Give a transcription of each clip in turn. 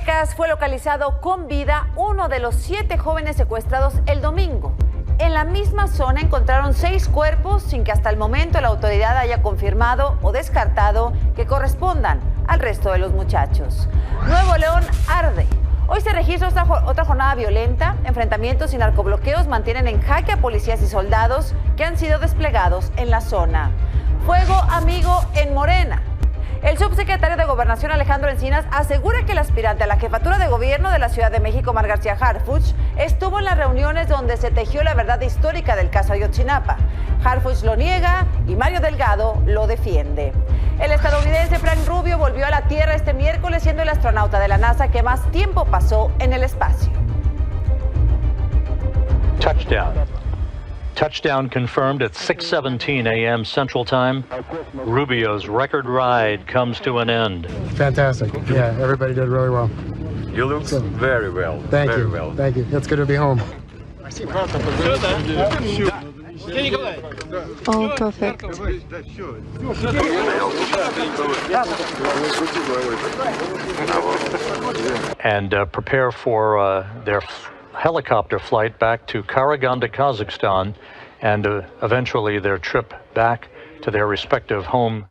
Zacatecas fue localizado con vida uno de los 7 jóvenes secuestrados el domingo. En la misma zona encontraron 6 cuerpos sin que hasta el momento la autoridad haya confirmado o descartado que correspondan al resto de los muchachos. Nuevo León arde. Hoy se registra otra jornada violenta. Enfrentamientos y narcobloqueos mantienen en jaque a policías y soldados que han sido desplegados en la zona. Fuego amigo en Morena. El subsecretario de Gobernación, Alejandro Encinas, asegura que el aspirante a la jefatura de gobierno de la Ciudad de México, Omar García Harfuch, estuvo en las reuniones donde se tejió la verdad histórica del caso Ayotzinapa. Harfuch lo niega y Mario Delgado lo defiende. El estadounidense Frank Rubio volvió a la Tierra este miércoles siendo el astronauta de la NASA que más tiempo pasó en el espacio. Touchdown. Touchdown confirmed at 6:17 a.m. Central Time. Rubio's record ride comes to an end. Fantastic. Yeah, everybody did really well. You look very well. Thank very you. well. Thank you. It's good to be home. Oh, perfect. And prepare for their helicopter flight back to Karaganda, Kazakhstan, and eventually their trip back to their respective home.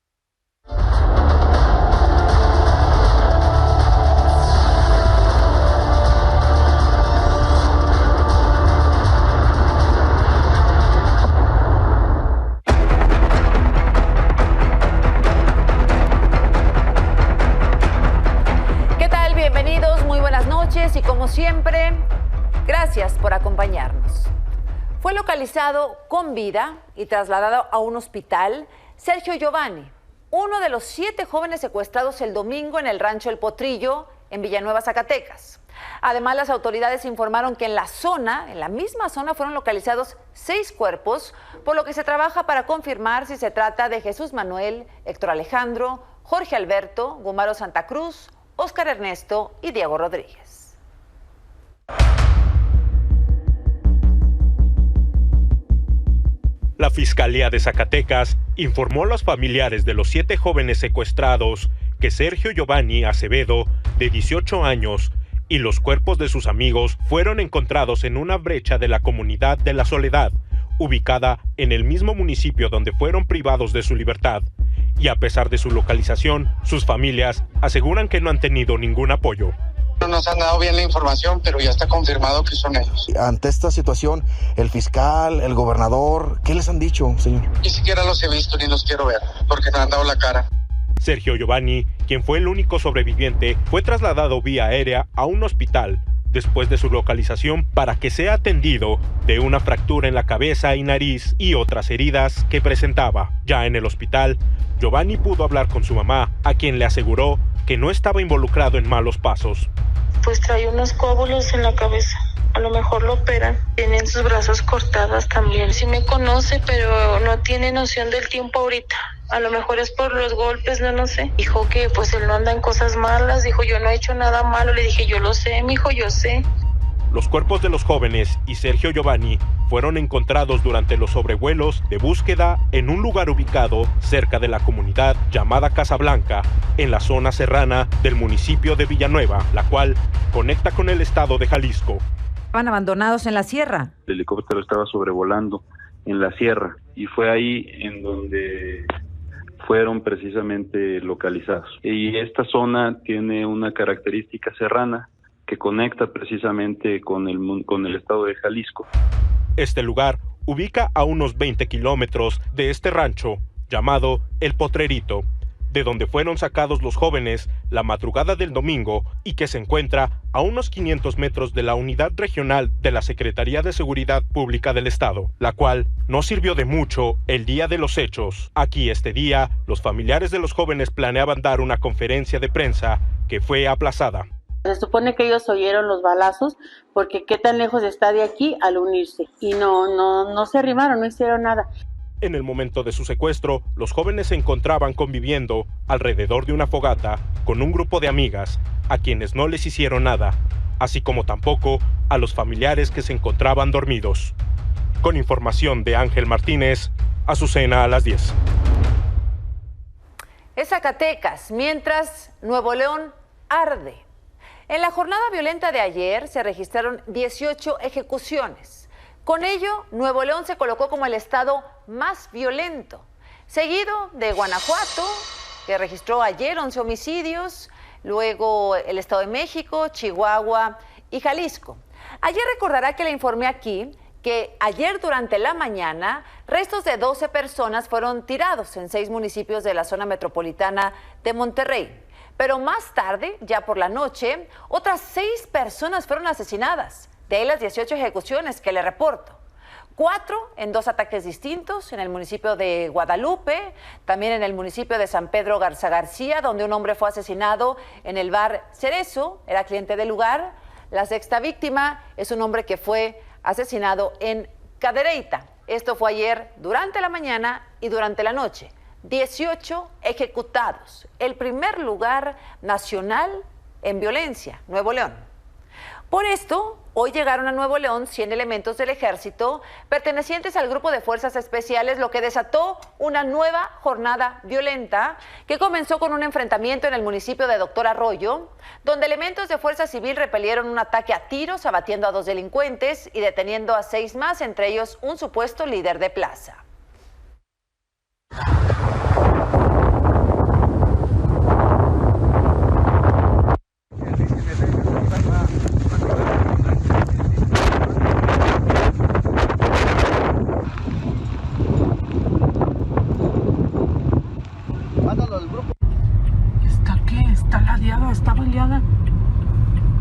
¿Qué tal? Bienvenidos, muy buenas noches y como siempre, gracias por acompañarnos. Fue localizado con vida y trasladado a un hospital Sergio Giovanni, uno de los 7 jóvenes secuestrados el domingo en el rancho El Potrillo, en Villanueva, Zacatecas. Además, las autoridades informaron que en la misma zona, fueron localizados 6 cuerpos, por lo que se trabaja para confirmar si se trata de Jesús Manuel, Héctor Alejandro, Jorge Alberto, Gumaro Santa Cruz, Óscar Ernesto y Diego Rodríguez. La Fiscalía de Zacatecas informó a los familiares de los 7 jóvenes secuestrados que Sergio Giovanni Acevedo, de 18 años, y los cuerpos de sus amigos fueron encontrados en una brecha de la comunidad de La Soledad, ubicada en el mismo municipio donde fueron privados de su libertad. Y a pesar de su localización, sus familias aseguran que no han tenido ningún apoyo. No nos han dado bien la información, pero ya está confirmado que son ellos. Ante esta situación, el fiscal, el gobernador, ¿qué les han dicho, señor? Ni siquiera los he visto ni los quiero ver, porque no han dado la cara. Sergio Giovanni, quien fue el único sobreviviente, fue trasladado vía aérea a un hospital después de su localización para que sea atendido de una fractura en la cabeza y nariz y otras heridas que presentaba. Ya en el hospital, Giovanni pudo hablar con su mamá, a quien le aseguró que no estaba involucrado en malos pasos. Pues trae unos coágulos en la cabeza. A lo mejor lo operan. Tienen sus brazos cortados también. Sí me conoce, pero no tiene noción del tiempo ahorita. A lo mejor es por los golpes, no sé. Dijo que pues él no anda en cosas malas. Dijo, yo no he hecho nada malo. Le dije, yo lo sé, mijo, yo sé. Los cuerpos de los jóvenes y Sergio Giovanni fueron encontrados durante los sobrevuelos de búsqueda en un lugar ubicado cerca de la comunidad llamada Casablanca, en la zona serrana del municipio de Villanueva, la cual conecta con el estado de Jalisco. Estaban abandonados en la sierra. El helicóptero estaba sobrevolando en la sierra y fue ahí en donde fueron precisamente localizados. Y esta zona tiene una característica serrana que conecta precisamente con el estado de Jalisco. Este lugar ubica a unos 20 kilómetros de este rancho llamado El Potrerito, de donde fueron sacados los jóvenes la madrugada del domingo y que se encuentra a unos 500 metros de la unidad regional de la Secretaría de Seguridad Pública del Estado, la cual no sirvió de mucho el día de los hechos. Aquí este día, los familiares de los jóvenes planeaban dar una conferencia de prensa que fue aplazada. Se supone que ellos oyeron los balazos porque qué tan lejos está de aquí al unirse y no se arrimaron, no hicieron nada. En el momento de su secuestro, los jóvenes se encontraban conviviendo alrededor de una fogata con un grupo de amigas a quienes no les hicieron nada, así como tampoco a los familiares que se encontraban dormidos. Con información de Ángel Martínez, Azucena a las 10. Es Zacatecas, mientras Nuevo León arde. En la jornada violenta de ayer se registraron 18 ejecuciones. Con ello, Nuevo León se colocó como el estado más violento, seguido de Guanajuato, que registró ayer 11 homicidios, luego el Estado de México, Chihuahua y Jalisco. Ayer recordará que le informé aquí que ayer durante la mañana restos de 12 personas fueron tirados en 6 municipios de la zona metropolitana de Monterrey. Pero más tarde, ya por la noche, otras 6 personas fueron asesinadas. De ahí las 18 ejecuciones que le reporto. 4 en 2 ataques distintos, en el municipio de Guadalupe, también en el municipio de San Pedro Garza García, donde un hombre fue asesinado en el bar Cerezo, era cliente del lugar. La sexta víctima es un hombre que fue asesinado en Cadereyta. Esto fue ayer durante la mañana y durante la noche. 18 ejecutados, el primer lugar nacional en violencia, Nuevo León. Por esto, hoy llegaron a Nuevo León 100 elementos del ejército pertenecientes al grupo de fuerzas especiales, lo que desató una nueva jornada violenta que comenzó con un enfrentamiento en el municipio de Doctor Arroyo, donde elementos de fuerza civil repelieron un ataque a tiros, abatiendo a 2 delincuentes y deteniendo a 6 más, entre ellos un supuesto líder de plaza. Está baleada.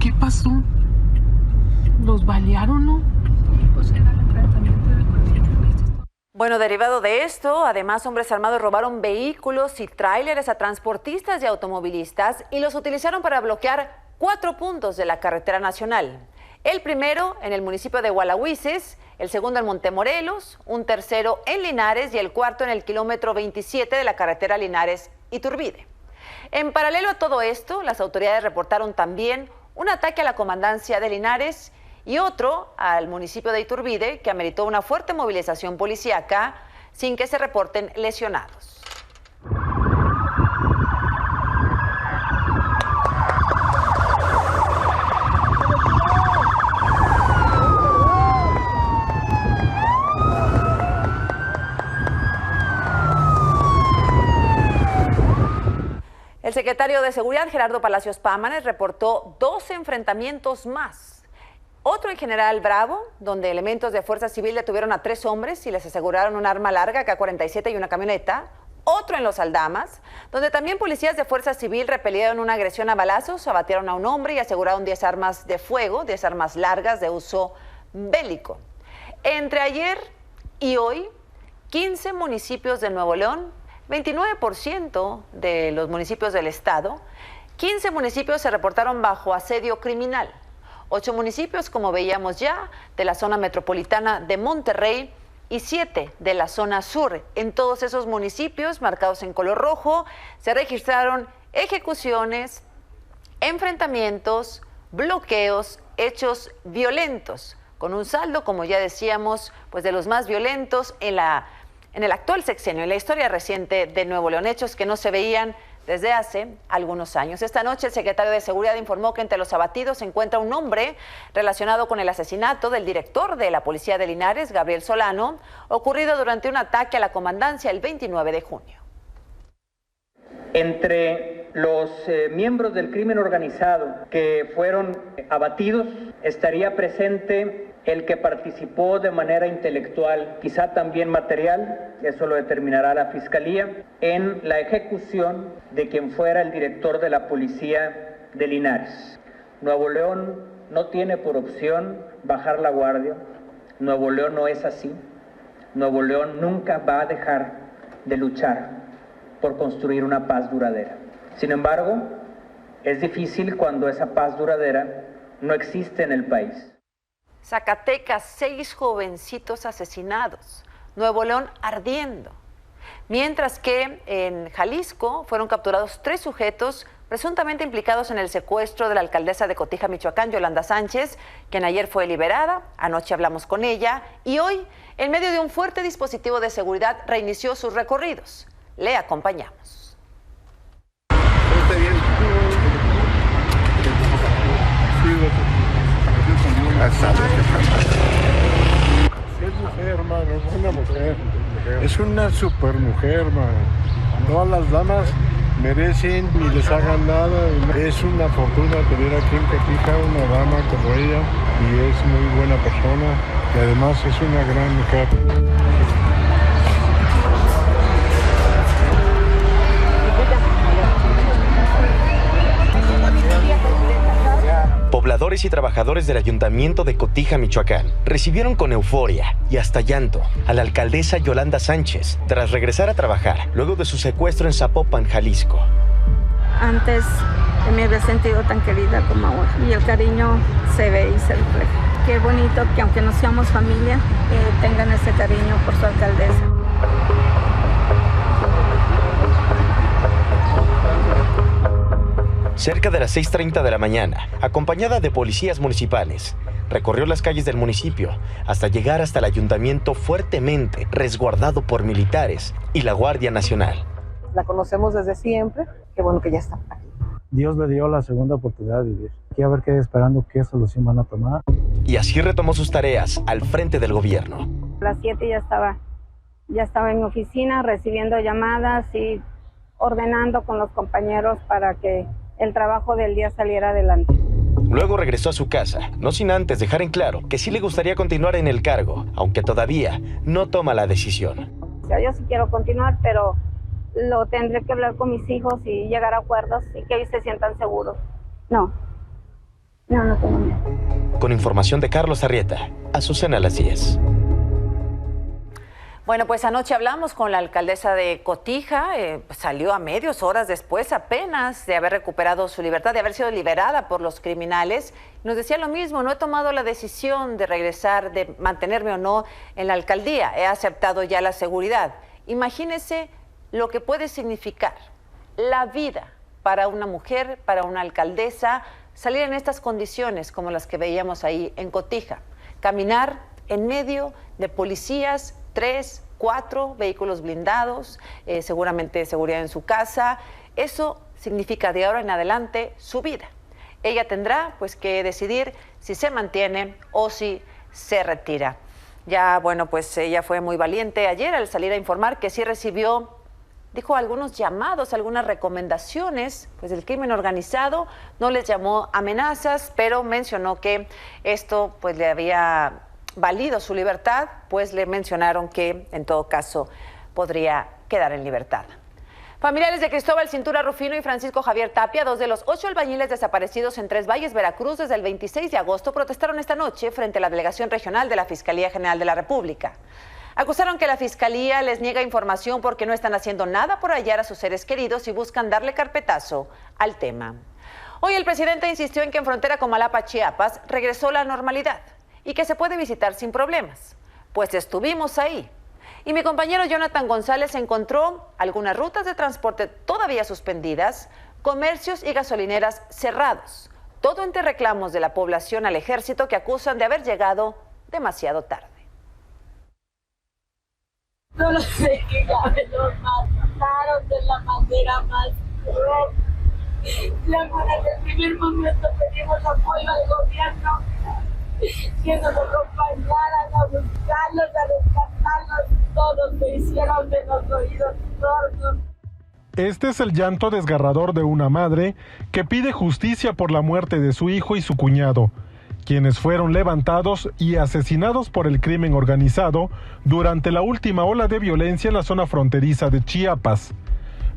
¿Qué pasó? ¿Los balearon, no? Pues era el enfrentamiento de cualquier. Bueno, derivado de esto, además hombres armados robaron vehículos y tráileres a transportistas y automovilistas y los utilizaron para bloquear 4 puntos de la carretera nacional. El primero en el municipio de Gualahuises, el segundo en Montemorelos, un tercero en Linares y el cuarto en el kilómetro 27 de la carretera Linares-Iturbide. En paralelo a todo esto, las autoridades reportaron también un ataque a la comandancia de Linares y otro al municipio de Iturbide, que ameritó una fuerte movilización policíaca sin que se reporten lesionados. El secretario de Seguridad, Gerardo Palacios Pámanes, reportó 2 enfrentamientos más. Otro en General Bravo, donde elementos de Fuerza Civil detuvieron a 3 hombres y les aseguraron un arma larga, AK-47 y una camioneta. Otro en Los Aldamas, donde también policías de Fuerza Civil repelieron una agresión a balazos, abatieron a un hombre y aseguraron 10 armas de fuego, 10 armas largas de uso bélico. Entre ayer y hoy, 15 municipios de Nuevo León, 29% de los municipios del estado, 15 municipios se reportaron bajo asedio criminal. 8 municipios, como veíamos ya, de la zona metropolitana de Monterrey y 7 de la zona sur. En todos esos municipios, marcados en color rojo, se registraron ejecuciones, enfrentamientos, bloqueos, hechos violentos, con un saldo, como ya decíamos, pues de los más violentos en el actual sexenio, en la historia reciente de Nuevo León, hechos que no se veían desde hace algunos años. Esta noche el secretario de Seguridad informó que entre los abatidos se encuentra un hombre relacionado con el asesinato del director de la Policía de Linares, Gabriel Solano, ocurrido durante un ataque a la comandancia el 29 de junio. Entre los miembros del crimen organizado que fueron abatidos estaría presente el que participó de manera intelectual, quizá también material, eso lo determinará la Fiscalía, en la ejecución de quien fuera el director de la Policía de Linares. Nuevo León no tiene por opción bajar la guardia. Nuevo León no es así. Nuevo León nunca va a dejar de luchar por construir una paz duradera. Sin embargo, es difícil cuando esa paz duradera no existe en el país. Zacatecas, 6 jovencitos asesinados. Nuevo León ardiendo. Mientras que en Jalisco fueron capturados 3 sujetos presuntamente implicados en el secuestro de la alcaldesa de Cotija, Michoacán, Yolanda Sánchez, quien ayer fue liberada. Anoche hablamos con ella y hoy, en medio de un fuerte dispositivo de seguridad, reinició sus recorridos. Le acompañamos. Es una super mujer, man. Todas las damas merecen ni les hagan nada. Es una fortuna tener aquí en Cotija una dama como ella y es muy buena persona y además es una gran mujer. Pobladores y trabajadores del Ayuntamiento de Cotija, Michoacán, recibieron con euforia y hasta llanto a la alcaldesa Yolanda Sánchez tras regresar a trabajar luego de su secuestro en Zapopan, Jalisco. Antes me había sentido tan querida como ahora y el cariño se ve y se refleja. Qué bonito que aunque no seamos familia, tengan ese cariño por su alcaldesa. Cerca de las 6:30 de la mañana, acompañada de policías municipales, recorrió las calles del municipio hasta llegar hasta el ayuntamiento fuertemente resguardado por militares y la Guardia Nacional. La conocemos desde siempre, qué bueno que ya está aquí. Dios le dio la segunda oportunidad de vivir. Aquí a ver qué esperando qué solución van a tomar. Y así retomó sus tareas al frente del gobierno. A las 7 ya estaba en mi oficina recibiendo llamadas y ordenando con los compañeros para que el trabajo del día saliera adelante. Luego regresó a su casa, no sin antes dejar en claro que sí le gustaría continuar en el cargo, aunque todavía no toma la decisión. O sea, yo sí quiero continuar, pero lo tendré que hablar con mis hijos y llegar a acuerdos y que ellos se sientan seguros. No tengo miedo. Con información de Carlos Arrieta, Azucena a las 10. Bueno, pues anoche hablamos con la alcaldesa de Cotija, salió a medios horas después apenas de haber recuperado su libertad, de haber sido liberada por los criminales. Nos decía lo mismo, no he tomado la decisión de regresar, de mantenerme o no en la alcaldía, he aceptado ya la seguridad. Imagínese lo que puede significar la vida para una mujer, para una alcaldesa, salir en estas condiciones como las que veíamos ahí en Cotija, caminar en medio de policías, 3, 4 vehículos blindados, seguramente seguridad en su casa. Eso significa de ahora en adelante su vida. Ella tendrá pues que decidir si se mantiene o si se retira. Ya, bueno, pues ella fue muy valiente ayer al salir a informar que sí recibió, dijo, algunos llamados, algunas recomendaciones pues del crimen organizado. No les llamó amenazas, pero mencionó que esto pues le había valido su libertad, pues le mencionaron que en todo caso podría quedar en libertad. Familiares de Cristóbal Cintura Rufino y Francisco Javier Tapia, 2 de los 8 albañiles desaparecidos en Tres Valles, Veracruz, desde el 26 de agosto, protestaron esta noche frente a la Delegación Regional de la Fiscalía General de la República. Acusaron que la Fiscalía les niega información porque no están haciendo nada por hallar a sus seres queridos y buscan darle carpetazo al tema. Hoy el presidente insistió en que en frontera Comalapa, Chiapas, regresó la normalidad y que se puede visitar sin problemas. Pues estuvimos ahí. Y mi compañero Jonathan González encontró algunas rutas de transporte todavía suspendidas, comercios y gasolineras cerrados. Todo entre reclamos de la población al ejército que acusan de haber llegado demasiado tarde. Solo sé que ya me los mataron de la manera más cruel. Ya desde el primer momento pedimos apoyo al gobierno, que nos acompañaran a buscarlos, a rescatarlos. Todos me hicieron de los oídos sordos. Este es el llanto desgarrador de una madre que pide justicia por la muerte de su hijo y su cuñado, quienes fueron levantados y asesinados por el crimen organizado durante la última ola de violencia en la zona fronteriza de Chiapas.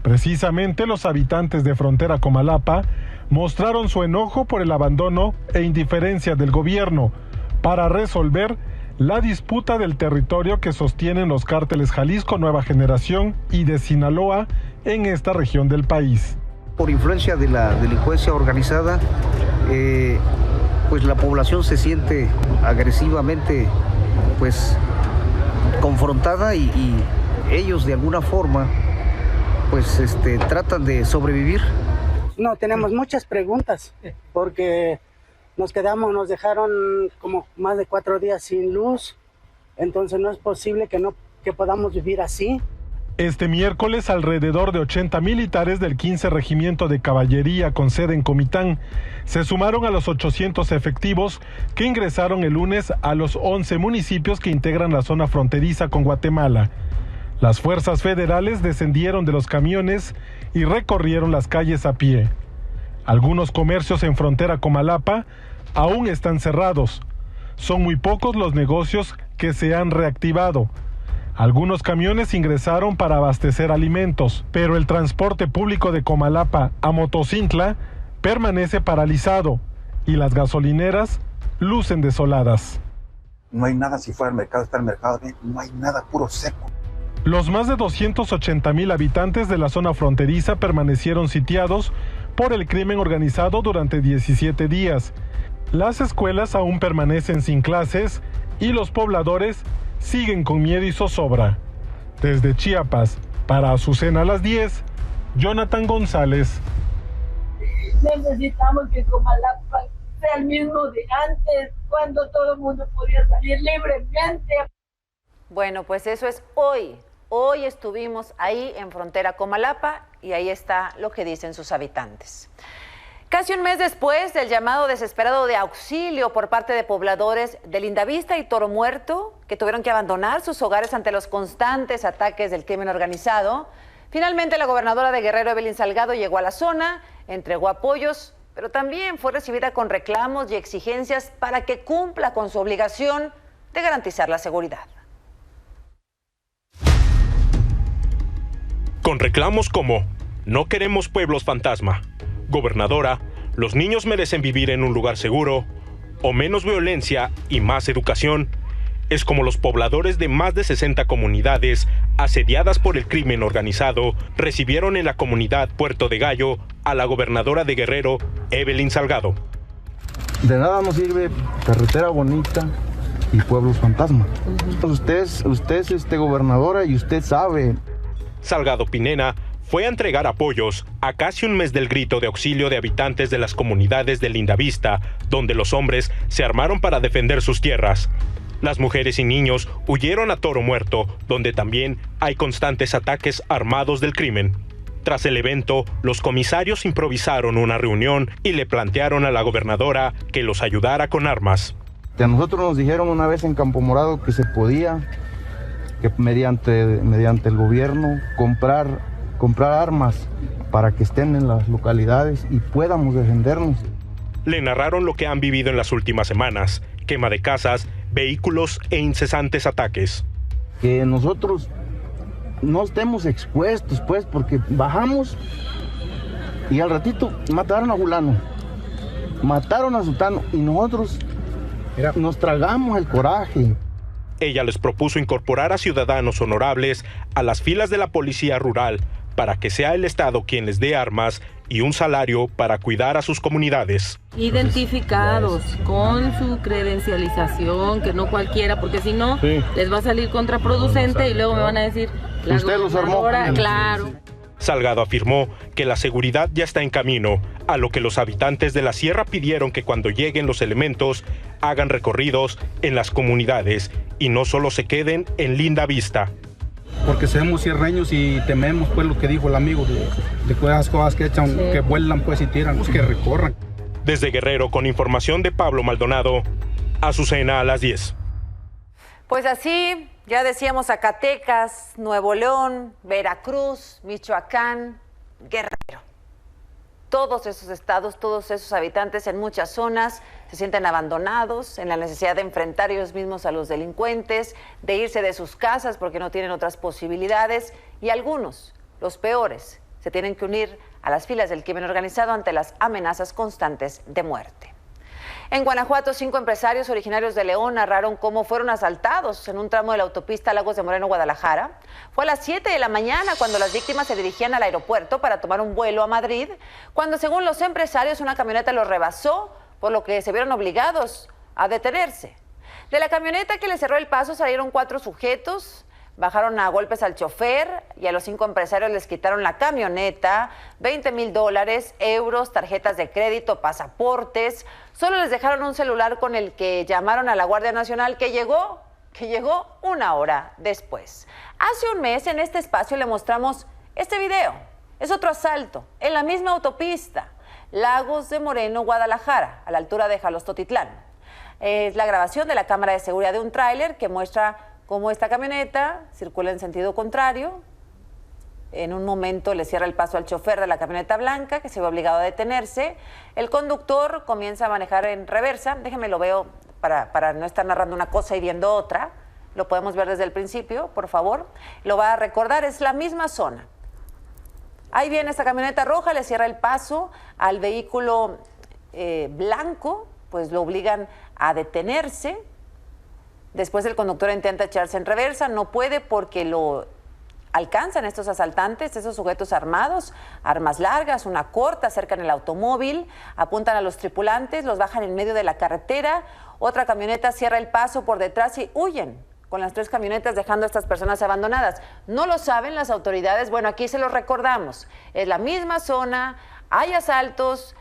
Precisamente los habitantes de frontera Comalapa mostraron su enojo por el abandono e indiferencia del gobierno para resolver la disputa del territorio que sostienen los cárteles Jalisco Nueva Generación y de Sinaloa en esta región del país. Por influencia de la delincuencia organizada, pues la población se siente agresivamente pues confrontada y ellos de alguna forma pues tratan de sobrevivir. No, tenemos muchas preguntas porque nos dejaron como más de 4 días sin luz, entonces no es posible que podamos vivir así. Este miércoles, alrededor de 80 militares del 15 Regimiento de Caballería con sede en Comitán se sumaron a los 800 efectivos que ingresaron el lunes a los 11 municipios que integran la zona fronteriza con Guatemala. Las fuerzas federales descendieron de los camiones y recorrieron las calles a pie. Algunos comercios en frontera Comalapa aún están cerrados. Son muy pocos los negocios que se han reactivado. Algunos camiones ingresaron para abastecer alimentos, pero el transporte público de Comalapa a Motocintla permanece paralizado y las gasolineras lucen desoladas. No hay nada, si fuera el mercado, está el mercado, no hay nada, puro seco. Los más de 280,000 habitantes de la zona fronteriza permanecieron sitiados por el crimen organizado durante 17 días. Las escuelas aún permanecen sin clases y los pobladores siguen con miedo y zozobra. Desde Chiapas, para Azucena a las 10, Jonathan González. Necesitamos que Comalapa sea el mismo de antes, cuando todo el mundo podía salir libremente. Bueno, pues eso es hoy. Hoy estuvimos ahí en frontera Comalapa y ahí está lo que dicen sus habitantes. Casi un mes después del llamado desesperado de auxilio por parte de pobladores de Lindavista y Toro Muerto, que tuvieron que abandonar sus hogares ante los constantes ataques del crimen organizado, finalmente la gobernadora de Guerrero, Evelyn Salgado, llegó a la zona, entregó apoyos, pero también fue recibida con reclamos y exigencias para que cumpla con su obligación de garantizar la seguridad. Con reclamos como: no queremos pueblos fantasma, gobernadora, los niños merecen vivir en un lugar seguro, o menos violencia y más educación, es como los pobladores de más de 60 comunidades asediadas por el crimen organizado recibieron en la comunidad Puerto de Gallo a la gobernadora de Guerrero, Evelyn Salgado. De nada nos sirve carretera bonita y pueblos fantasma. Usted es gobernadora y usted sabe. Salgado Pinena fue a entregar apoyos a casi un mes del grito de auxilio de habitantes de las comunidades de Lindavista, donde los hombres se armaron para defender sus tierras. Las mujeres y niños huyeron a Toro Muerto, donde también hay constantes ataques armados del crimen. Tras el evento, los comisarios improvisaron una reunión y le plantearon a la gobernadora que los ayudara con armas. A nosotros nos dijeron una vez en Campo Morado que se podía, que mediante el gobierno, comprar armas para que estén en las localidades y podamos defendernos. Le narraron lo que han vivido en las últimas semanas: quema de casas, vehículos e incesantes ataques. Que nosotros no estemos expuestos, pues, porque bajamos y al ratito mataron a fulano, mataron a sutano y nosotros nos tragamos el coraje. Ella les propuso incorporar a ciudadanos honorables a las filas de la policía rural para que sea el Estado quien les dé armas y un salario para cuidar a sus comunidades. Identificados con su credencialización, que no cualquiera, porque si no, les va a salir contraproducente y luego me van a decir, la usted los armó. Claro. Salgado afirmó que la seguridad ya está en camino, a lo que los habitantes de la sierra pidieron que cuando lleguen los elementos hagan recorridos en las comunidades y no solo se queden en Lindavista. Porque somos sierreños y tememos, pues, lo que dijo el amigo de esas cosas que echan, que vuelan, pues, y tiran, pues, que recorran. Desde Guerrero, con información de Pablo Maldonado, Azucena a las 10. Pues así, ya decíamos, Zacatecas, Nuevo León, Veracruz, Michoacán, Guerrero. Todos esos estados, todos esos habitantes en muchas zonas se sienten abandonados, en la necesidad de enfrentar ellos mismos a los delincuentes, de irse de sus casas porque no tienen otras posibilidades, y algunos, los peores, se tienen que unir a las filas del crimen organizado ante las amenazas constantes de muerte. En Guanajuato, 5 empresarios originarios de León narraron cómo fueron asaltados en un tramo de la autopista Lagos de Moreno, Guadalajara. Fue a las 7 de la mañana cuando las víctimas se dirigían al aeropuerto para tomar un vuelo a Madrid, cuando, según los empresarios, una camioneta los rebasó, por lo que se vieron obligados a detenerse. De la camioneta que les cerró el paso salieron 4 sujetos. Bajaron a golpes al chofer y a los 5 empresarios les quitaron la camioneta, $20,000, euros, tarjetas de crédito, pasaportes. Solo les dejaron un celular con el que llamaron a la Guardia Nacional, que llegó 1 hora después. Hace un mes en este espacio le mostramos este video. Es otro asalto en la misma autopista, Lagos de Moreno, Guadalajara, a la altura de Jalostotitlán. Es la grabación de la cámara de seguridad de un tráiler que muestra cómo esta camioneta circula en sentido contrario. En un momento le cierra el paso al chofer de la camioneta blanca, que se ve obligado a detenerse. El conductor comienza a manejar en reversa. Déjenme lo veo para no estar narrando una cosa y viendo otra. Lo podemos ver desde el principio, por favor. Lo va a recordar, es la misma zona. Ahí viene esta camioneta roja, le cierra el paso al vehículo blanco, pues lo obligan a detenerse. Después el conductor intenta echarse en reversa, no puede porque lo alcanzan estos asaltantes, esos sujetos armados, armas largas, una corta, acercan el automóvil, apuntan a los tripulantes, los bajan en medio de la carretera, otra camioneta cierra el paso por detrás y huyen con las 3 camionetas, dejando a estas personas abandonadas. No lo saben las autoridades, bueno, aquí se los recordamos, es la misma zona, hay asaltos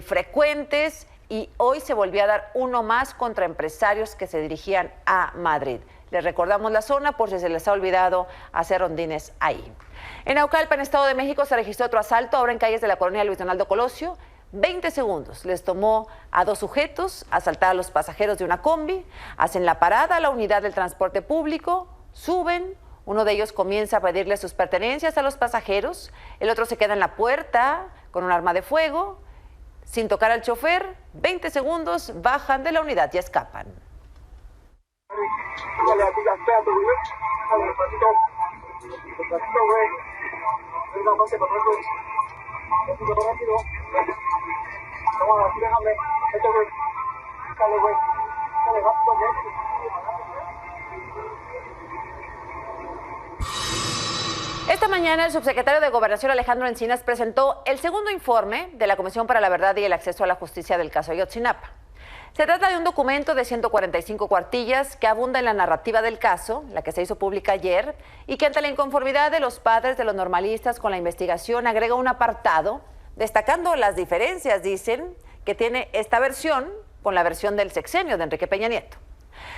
frecuentes y hoy se volvió a dar uno más contra empresarios que se dirigían a Madrid. Les recordamos la zona por si se les ha olvidado hacer rondines ahí. En Naucalpan, Estado de México, se registró otro asalto, ahora en calles de la colonia Luis Donaldo Colosio. 20 segundos les tomó a 2 sujetos asaltar a los pasajeros de una combi. Hacen la parada a la unidad del transporte público, suben. Uno de ellos comienza a pedirle sus pertenencias a los pasajeros. El otro se queda en la puerta con un arma de fuego. Sin tocar al chofer, 20 segundos, bajan de la unidad y escapan. Esta mañana el subsecretario de Gobernación Alejandro Encinas presentó el segundo informe de la Comisión para la Verdad y el Acceso a la Justicia del caso Ayotzinapa. Se trata de un documento de 145 cuartillas que abunda en la narrativa del caso, la que se hizo pública ayer, y que ante la inconformidad de los padres de los normalistas con la investigación agrega un apartado destacando las diferencias, dicen, que tiene esta versión con la versión del sexenio de Enrique Peña Nieto.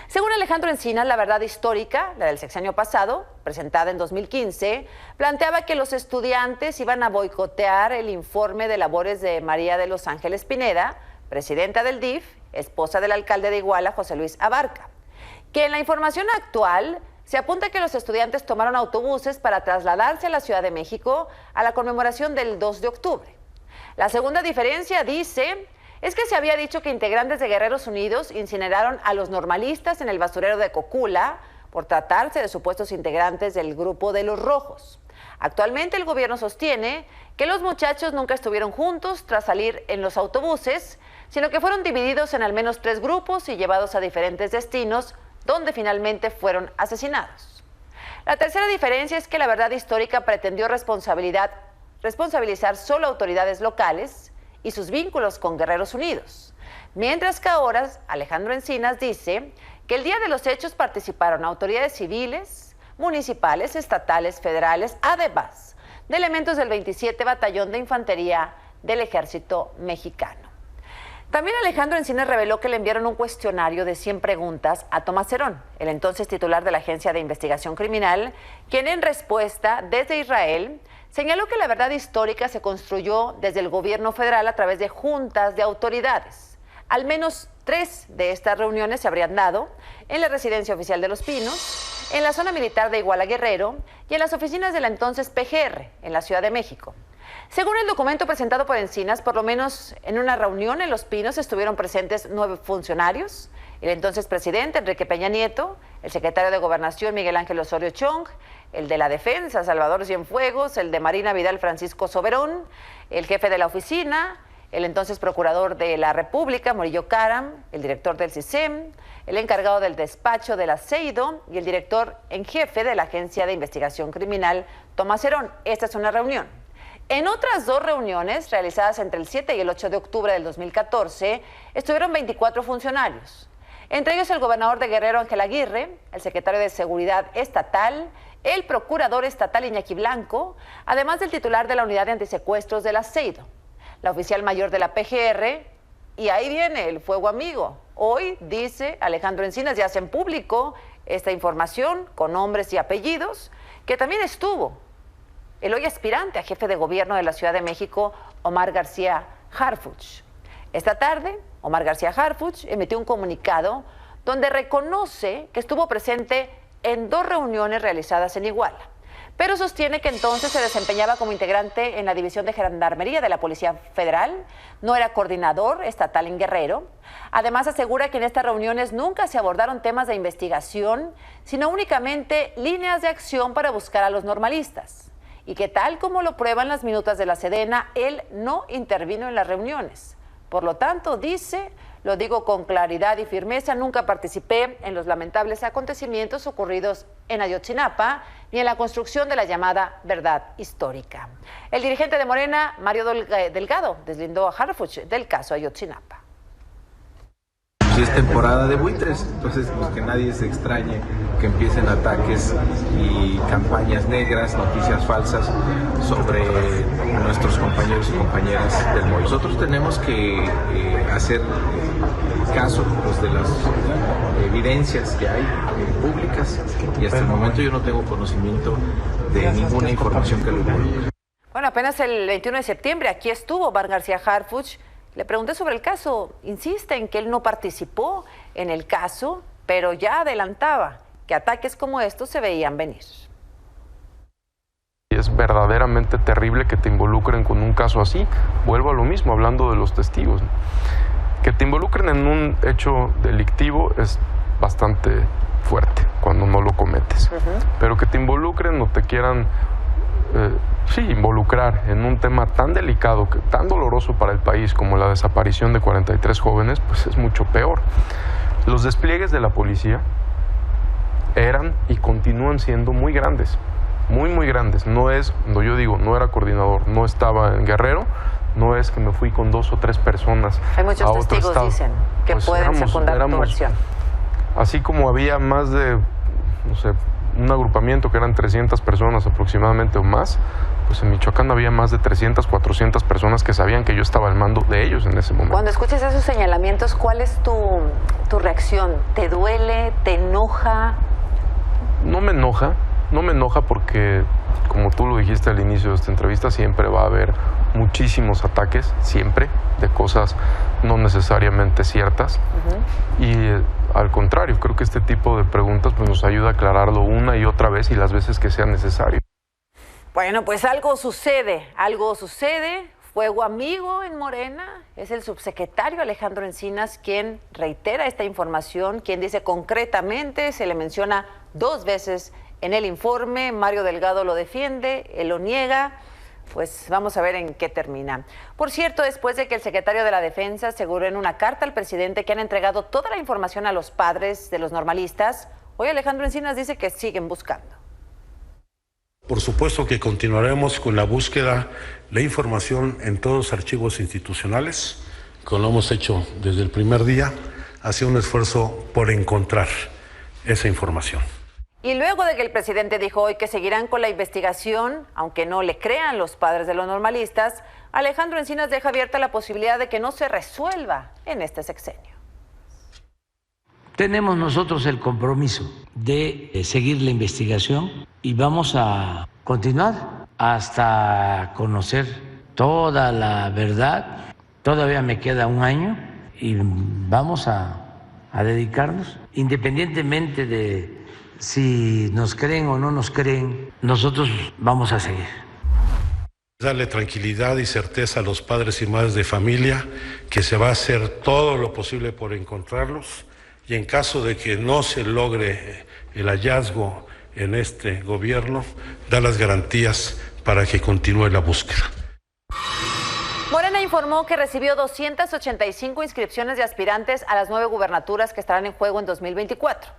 Según Alejandro Encinas, la verdad histórica, la del sexenio pasado, presentada en 2015, planteaba que los estudiantes iban a boicotear el informe de labores de María de los Ángeles Pineda, presidenta del DIF, esposa del alcalde de Iguala, José Luis Abarca, que en la información actual se apunta que los estudiantes tomaron autobuses para trasladarse a la Ciudad de México a la conmemoración del 2 de octubre. La segunda diferencia, dice, es que se había dicho que integrantes de Guerreros Unidos incineraron a los normalistas en el basurero de Cocula por tratarse de supuestos integrantes del grupo de los Rojos. Actualmente el gobierno sostiene que los muchachos nunca estuvieron juntos tras salir en los autobuses, sino que fueron divididos en al menos 3 grupos y llevados a diferentes destinos, donde finalmente fueron asesinados. La tercera diferencia es que la verdad histórica pretendió responsabilizar solo autoridades locales y sus vínculos con Guerreros Unidos, mientras que ahora Alejandro Encinas dice que el día de los hechos participaron autoridades civiles, municipales, estatales, federales, además de elementos del 27 Batallón de Infantería del Ejército Mexicano. También Alejandro Encinas reveló que le enviaron un cuestionario de 100 preguntas a Tomás Herón, el entonces titular de la Agencia de Investigación Criminal, quien en respuesta desde Israel señaló que la verdad histórica se construyó desde el gobierno federal a través de juntas de autoridades. Al menos 3 de estas reuniones se habrían dado en la Residencia Oficial de Los Pinos, en la zona militar de Iguala Guerrero y en las oficinas de la entonces PGR en la Ciudad de México. Según el documento presentado por Encinas, por lo menos en una reunión en Los Pinos estuvieron presentes 9 funcionarios, el entonces presidente Enrique Peña Nieto, el secretario de Gobernación Miguel Ángel Osorio Chong, el de la Defensa Salvador Cienfuegos, el de Marina Vidal Francisco Soberón, el jefe de la oficina, el entonces procurador de la República Murillo Karam, el director del CISEM, el encargado del despacho del Aceido y el director en jefe de la Agencia de Investigación Criminal Tomás Herón. Esta es una reunión. En otras 2 reuniones, realizadas entre el 7 y el 8 de octubre del 2014, estuvieron 24 funcionarios. Entre ellos el gobernador de Guerrero, Ángel Aguirre, el secretario de Seguridad Estatal, el procurador estatal Iñaki Blanco, además del titular de la Unidad de Antisecuestros del Aceido, la oficial mayor de la PGR, y ahí viene el fuego amigo. Hoy, dice Alejandro Encinas, ya hacen público esta información con nombres y apellidos, que también estuvo el hoy aspirante a jefe de gobierno de la Ciudad de México, Omar García Harfuch. Esta tarde, Omar García Harfuch emitió un comunicado donde reconoce que estuvo presente en 2 reuniones realizadas en Iguala. Pero sostiene que entonces se desempeñaba como integrante en la División de Gendarmería de la Policía Federal, no era coordinador estatal en Guerrero. Además, asegura que en estas reuniones nunca se abordaron temas de investigación, sino únicamente líneas de acción para buscar a los normalistas. Y que tal como lo prueban las minutas de la Sedena, él no intervino en las reuniones. Por lo tanto, dice, lo digo con claridad y firmeza, nunca participé en los lamentables acontecimientos ocurridos en Ayotzinapa ni en la construcción de la llamada verdad histórica. El dirigente de Morena, Mario Delgado, deslindó a Harfuch del caso Ayotzinapa. Es temporada de buitres, entonces pues que nadie se extrañe que empiecen ataques y campañas negras, noticias falsas sobre nuestros compañeros y compañeras del MOI. Nosotros tenemos que hacer caso pues, de las evidencias que hay públicas y hasta el momento yo no tengo conocimiento de ninguna información que lo involucre. Bueno, apenas el 21 de septiembre aquí estuvo Omar García Harfuch. Le pregunté sobre el caso, insiste en que él no participó en el caso, pero ya adelantaba que ataques como estos se veían venir. Es verdaderamente terrible que te involucren con un caso así. Vuelvo a lo mismo, hablando de los testigos. Que te involucren en un hecho delictivo es bastante fuerte cuando no lo cometes. Pero que te involucren o te quieran involucrar en un tema tan delicado, tan doloroso para el país como la desaparición de 43 jóvenes, pues es mucho peor. Los despliegues de la policía eran y continúan siendo muy grandes, muy grandes. No es, cuando yo digo, no era coordinador, no estaba en Guerrero, no es que me fui con 2 o 3 personas. Hay muchos testigos, estado. Dicen, que pues pueden secundar tu versión. Así como había más de, no sé, un agrupamiento que eran 300 personas aproximadamente o más, pues en Michoacán había más de 300, 400 personas que sabían que yo estaba al mando de ellos en ese momento. Cuando escuches esos señalamientos, ¿cuál es tu reacción? ¿Te duele? ¿Te enoja? No me enoja porque, como tú lo dijiste al inicio de esta entrevista, siempre va a haber muchísimos ataques, siempre, de cosas no necesariamente ciertas. Y al contrario, creo que este tipo de preguntas pues, nos ayuda a aclararlo una y otra vez y las veces que sea necesario. Bueno, pues algo sucede. Fuego amigo en Morena. Es el subsecretario Alejandro Encinas quien reitera esta información, quien dice concretamente, se le menciona 2 veces en el informe. Mario Delgado lo defiende, él lo niega. Pues vamos a ver en qué termina. Por cierto, después de que el secretario de la Defensa aseguró en una carta al presidente que han entregado toda la información a los padres de los normalistas, hoy Alejandro Encinas dice que siguen buscando. Por supuesto que continuaremos con la búsqueda, la información en todos los archivos institucionales, como lo hemos hecho desde el primer día, hacia un esfuerzo por encontrar esa información. Y luego de que el presidente dijo hoy que seguirán con la investigación, aunque no le crean los padres de los normalistas, Alejandro Encinas deja abierta la posibilidad de que no se resuelva en este sexenio. Tenemos nosotros el compromiso de seguir la investigación y vamos a continuar hasta conocer toda la verdad. Todavía me queda 1 año y vamos a dedicarnos, independientemente de si nos creen o no nos creen, nosotros vamos a seguir. Darle tranquilidad y certeza a los padres y madres de familia que se va a hacer todo lo posible por encontrarlos y en caso de que no se logre el hallazgo en este gobierno, dar las garantías para que continúe la búsqueda. Morena informó que recibió 285 inscripciones de aspirantes a las 9 gubernaturas que estarán en juego en 2024.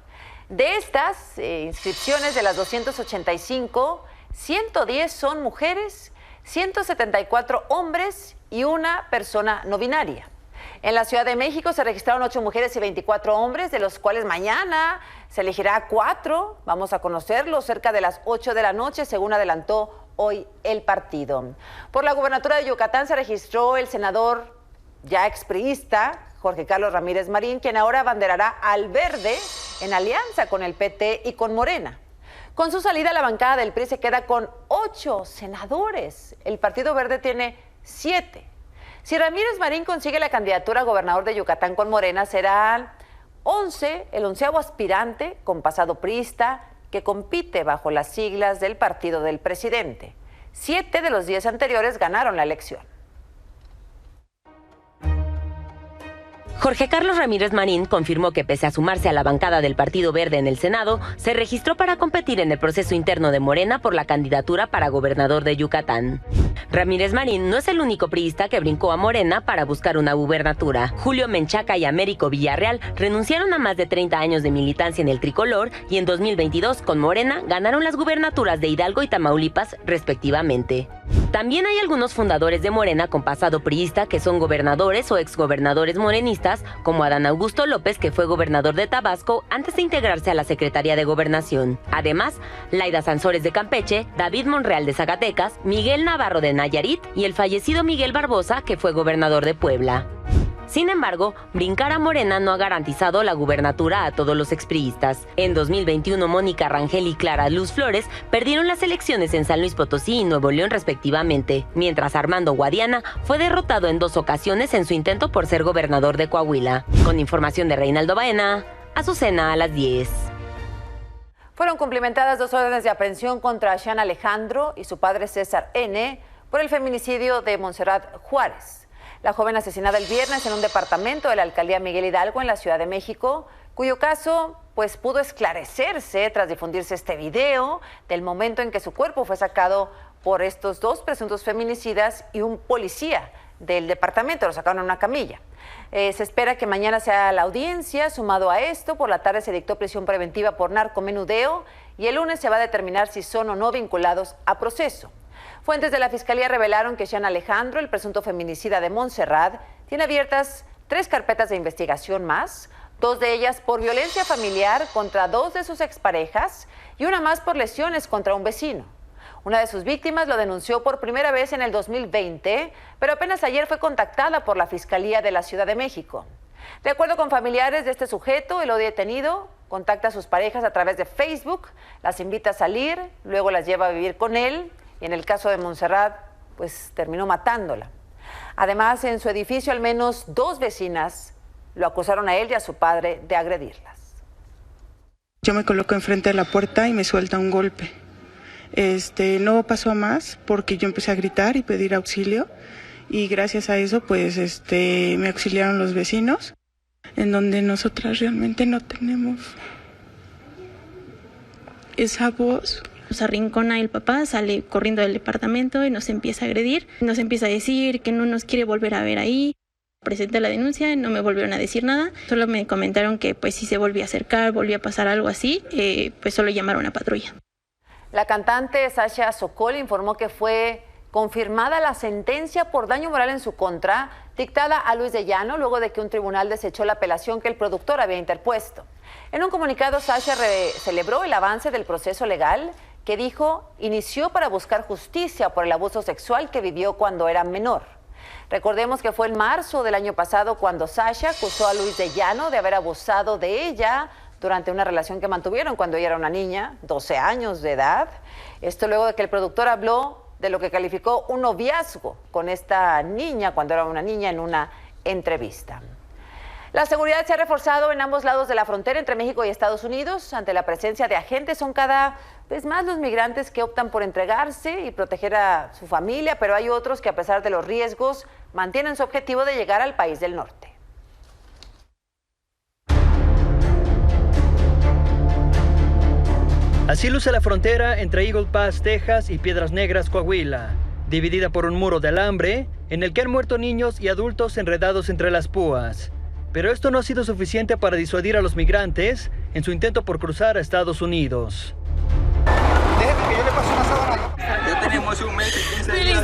De estas inscripciones, de las 285, 110 son mujeres, 174 hombres y 1 persona no binaria. En la Ciudad de México se registraron 8 mujeres y 24 hombres, de los cuales mañana se elegirá 4. Vamos a conocerlos cerca de las 8 de la noche, según adelantó hoy el partido. Por la gubernatura de Yucatán se registró el senador ya expriista Jorge Carlos Ramírez Marín, quien ahora abanderará al verde en alianza con el PT y con Morena. Con su salida, la bancada del PRI se queda con 8 senadores. El Partido Verde tiene 7. Si Ramírez Marín consigue la candidatura a gobernador de Yucatán con Morena, será el 11º aspirante con pasado priista que compite bajo las siglas del partido del presidente. 7 de los 10 anteriores ganaron la elección. Jorge Carlos Ramírez Marín confirmó que pese a sumarse a la bancada del Partido Verde en el Senado, se registró para competir en el proceso interno de Morena por la candidatura para gobernador de Yucatán. Ramírez Marín no es el único priista que brincó a Morena para buscar una gubernatura. Julio Menchaca y Américo Villarreal renunciaron a más de 30 años de militancia en el tricolor y en 2022 con Morena ganaron las gubernaturas de Hidalgo y Tamaulipas respectivamente. También hay algunos fundadores de Morena con pasado priista que son gobernadores o exgobernadores morenistas, como Adán Augusto López, que fue gobernador de Tabasco antes de integrarse a la Secretaría de Gobernación. Además, Laida Sansores de Campeche, David Monreal de Zacatecas, Miguel Navarro de Nayarit y el fallecido Miguel Barbosa, que fue gobernador de Puebla. Sin embargo, brincar a Morena no ha garantizado la gubernatura a todos los expriistas. En 2021, Mónica Rangel y Clara Luz Flores perdieron las elecciones en San Luis Potosí y Nuevo León respectivamente, mientras Armando Guadiana fue derrotado en 2 ocasiones en su intento por ser gobernador de Coahuila. Con información de Reinaldo Baena, Azucena a las 10. Fueron cumplimentadas 2 órdenes de aprehensión contra Sean Alejandro y su padre César N. por el feminicidio de Montserrat Juárez. La joven asesinada el viernes en un departamento de la alcaldía Miguel Hidalgo en la Ciudad de México, cuyo caso pudo esclarecerse tras difundirse este video del momento en que su cuerpo fue sacado por estos 2 presuntos feminicidas y un policía del departamento. Lo sacaron en una camilla. Se espera que mañana sea la audiencia. Sumado a esto, por la tarde se dictó prisión preventiva por narcomenudeo y el lunes se va a determinar si son o no vinculados a proceso. Fuentes de la Fiscalía revelaron que Sean Alejandro, el presunto feminicida de Montserrat, tiene abiertas 3 carpetas de investigación más, 2 de ellas por violencia familiar contra 2 de sus exparejas y una más por lesiones contra un vecino. Una de sus víctimas lo denunció por primera vez en el 2020, pero apenas ayer fue contactada por la Fiscalía de la Ciudad de México. De acuerdo con familiares de este sujeto, el hoy detenido contacta a sus parejas a través de Facebook, las invita a salir, luego las lleva a vivir con él, y en el caso de Montserrat, pues terminó matándola. Además, en su edificio al menos 2 vecinas lo acusaron a él y a su padre de agredirlas. Yo me coloco enfrente de la puerta y me suelta un golpe. No pasó a más porque yo empecé a gritar y pedir auxilio y gracias a eso pues me auxiliaron los vecinos, en donde nosotras realmente no tenemos esa voz. Nos arrincona el papá, sale corriendo del departamento y nos empieza a agredir. Nos empieza a decir que no nos quiere volver a ver ahí. Presenté la denuncia, no me volvieron a decir nada. Solo me comentaron que pues si se volvía a acercar, volvía a pasar algo así, pues solo llamaron a patrulla. La cantante Sasha Sokol informó que fue confirmada la sentencia por daño moral en su contra, dictada a Luis de Llano luego de que un tribunal desechó la apelación que el productor había interpuesto. En un comunicado, Sasha celebró el avance del proceso legal que dijo inició para buscar justicia por el abuso sexual que vivió cuando era menor. Recordemos que fue en marzo del año pasado cuando Sasha acusó a Luis de Llano de haber abusado de ella durante una relación que mantuvieron cuando ella era una niña, 12 años de edad. Esto luego de que el productor habló de lo que calificó un noviazgo con esta niña cuando era una niña en una entrevista. La seguridad se ha reforzado en ambos lados de la frontera entre México y Estados Unidos. Ante la presencia de agentes, son cada vez más los migrantes que optan por entregarse y proteger a su familia, pero hay otros que a pesar de los riesgos mantienen su objetivo de llegar al país del norte. Así luce la frontera entre Eagle Pass, Texas y Piedras Negras, Coahuila, dividida por un muro de alambre en el que han muerto niños y adultos enredados entre las púas. Pero esto no ha sido suficiente para disuadir a los migrantes en su intento por cruzar a Estados Unidos. Déjeme que yo le pase una sábana. Ya tenemos un mes y 15 días.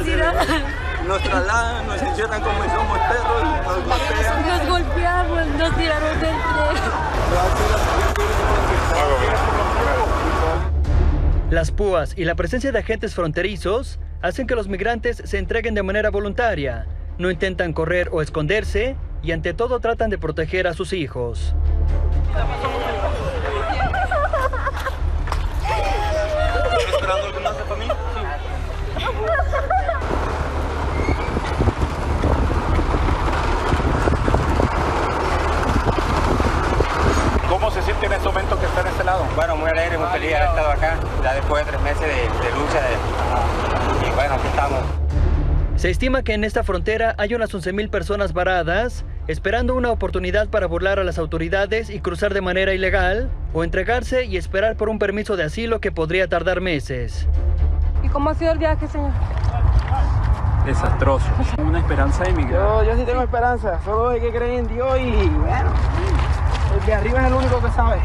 Nos trasladan, nos encierran como si somos perros, nos golpean. Nos golpeamos, nos tiraron del tren. Las púas y la presencia de agentes fronterizos hacen que los migrantes se entreguen de manera voluntaria, no intentan correr o esconderse y ante todo tratan de proteger a sus hijos. ¿Estás esperando alguna de familia? ¿Cómo se siente en este momento que está en este lado? estado? Bueno, muy alegre, muy feliz de haber estado acá, ya después de 3 meses de lucha, y bueno, aquí estamos. Se estima que en esta frontera hay unas 11,000 personas varadas, esperando una oportunidad para burlar a las autoridades y cruzar de manera ilegal, o entregarse y esperar por un permiso de asilo que podría tardar meses. ¿Y cómo ha sido el viaje, señor? Desastroso. Una esperanza de emigrar. Yo sí tengo esperanza, solo hay que creer en Dios y bueno, el de arriba es el único que sabe.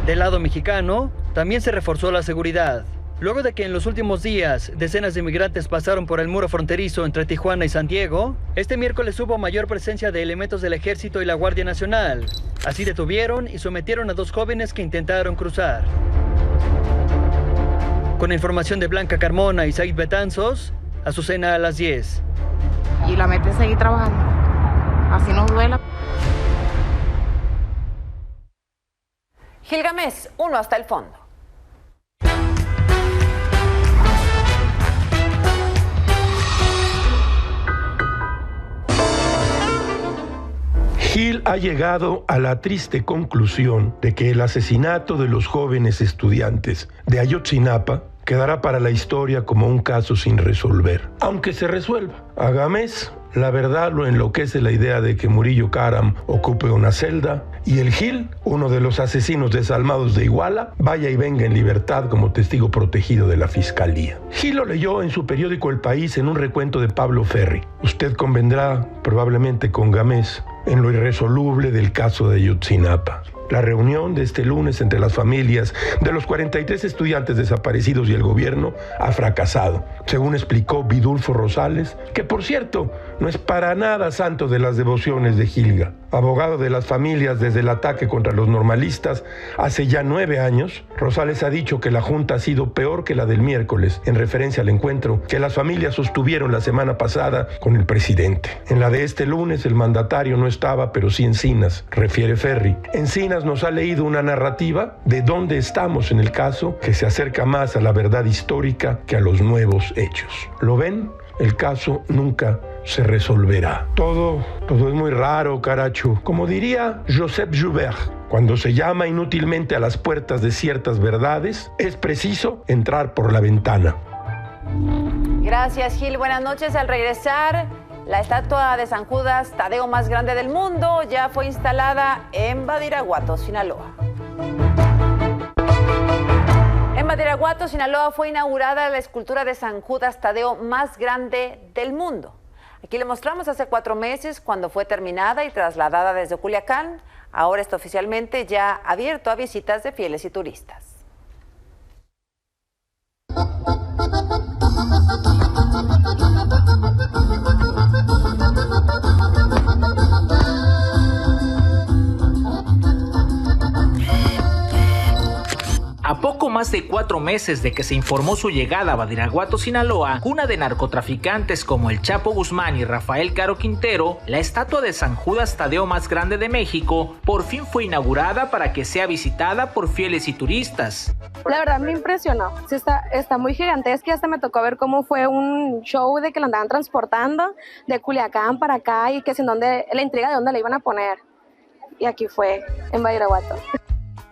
Del lado mexicano, también se reforzó la seguridad. Luego de que en los últimos días decenas de inmigrantes pasaron por el muro fronterizo entre Tijuana y San Diego, este miércoles hubo mayor presencia de elementos del Ejército y la Guardia Nacional. Así detuvieron y sometieron a 2 jóvenes que intentaron cruzar. Con información de Blanca Carmona y Said Betanzos, Azucena a las 10. Y la meta es seguir trabajando, así nos duela. Gilgamesh, 1 hasta el fondo. Gil ha llegado a la triste conclusión de que el asesinato de los jóvenes estudiantes de Ayotzinapa quedará para la historia como un caso sin resolver, aunque se resuelva. A Gámez, la verdad lo enloquece la idea de que Murillo Karam ocupe una celda y el Gil, uno de los asesinos desalmados de Iguala, vaya y venga en libertad como testigo protegido de la Fiscalía. Gil lo leyó en su periódico El País en un recuento de Pablo Ferri. Usted convendrá, probablemente con Gámez, en lo irresoluble del caso de Ayotzinapa. La reunión de este lunes entre las familias de los 43 estudiantes desaparecidos y el gobierno ha fracasado, según explicó Vidulfo Rosales, que por cierto no es para nada santo de las devociones de Gilga. Abogado de las familias desde el ataque contra los normalistas hace ya 9 años, Rosales ha dicho que la junta ha sido peor que la del miércoles, en referencia al encuentro que las familias sostuvieron la semana pasada con el presidente. En la de este lunes el mandatario no estaba, pero sí Encinas, refiere Ferri. Encinas nos ha leído una narrativa de dónde estamos en el caso que se acerca más a la verdad histórica que a los nuevos hechos. ¿Lo ven? El caso nunca se resolverá. Todo es muy raro, caracho. Como diría Joseph Joubert, cuando se llama inútilmente a las puertas de ciertas verdades, es preciso entrar por la ventana. Gracias, Gil. Buenas noches. Al regresar, la estatua de San Judas Tadeo más grande del mundo ya fue instalada en Badiraguato, Sinaloa. En Badiraguato, Sinaloa, fue inaugurada la escultura de San Judas Tadeo más grande del mundo. Aquí le mostramos hace 4 meses cuando fue terminada y trasladada desde Culiacán. Ahora está oficialmente ya abierto a visitas de fieles y turistas. A poco más de 4 meses de que se informó su llegada a Badiraguato, Sinaloa, cuna de narcotraficantes como el Chapo Guzmán y Rafael Caro Quintero, la estatua de San Judas Tadeo más grande de México por fin fue inaugurada para que sea visitada por fieles y turistas. La verdad me impresionó, sí está muy gigantesca, hasta me tocó ver cómo fue un show de que lo andaban transportando de Culiacán para acá y que sin dónde, la intriga de dónde la iban a poner. Y aquí fue, en Badiraguato.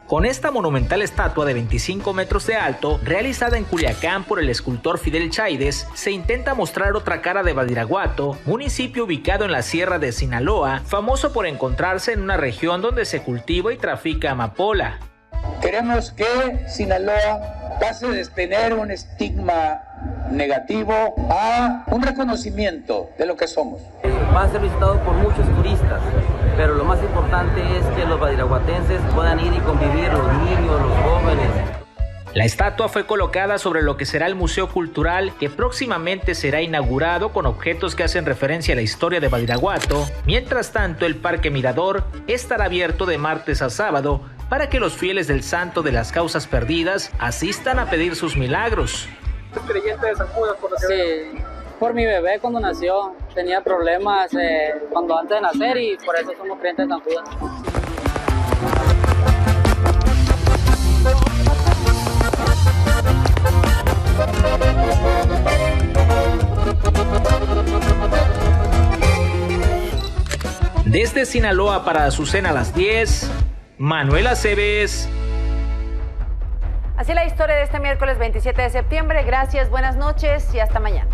Con esta monumental estatua de 25 metros de alto, realizada en Culiacán por el escultor Fidel Chaides, se intenta mostrar otra cara de Badiraguato, municipio ubicado en la Sierra de Sinaloa, famoso por encontrarse en una región donde se cultiva y trafica amapola. Queremos que Sinaloa pase de tener un estigma negativo a un reconocimiento de lo que somos. Va a ser visitado por muchos turistas, pero lo más importante es que los badiraguatenses puedan ir y convivir, los niños, los jóvenes. La estatua fue colocada sobre lo que será el Museo Cultural, que próximamente será inaugurado con objetos que hacen referencia a la historia de Badiraguato. Mientras tanto, el Parque Mirador estará abierto de martes a sábado para que los fieles del Santo de las Causas Perdidas asistan a pedir sus milagros. ¿Es creyente de San Judas por nacer? Sí, por mi bebé cuando nació tenía problemas antes de nacer y por eso somos creyentes de San Judas. Desde Sinaloa para Azucena a las 10, Manuel Aceves, Así la historia de este miércoles 27 de septiembre. Gracias, buenas noches y hasta mañana.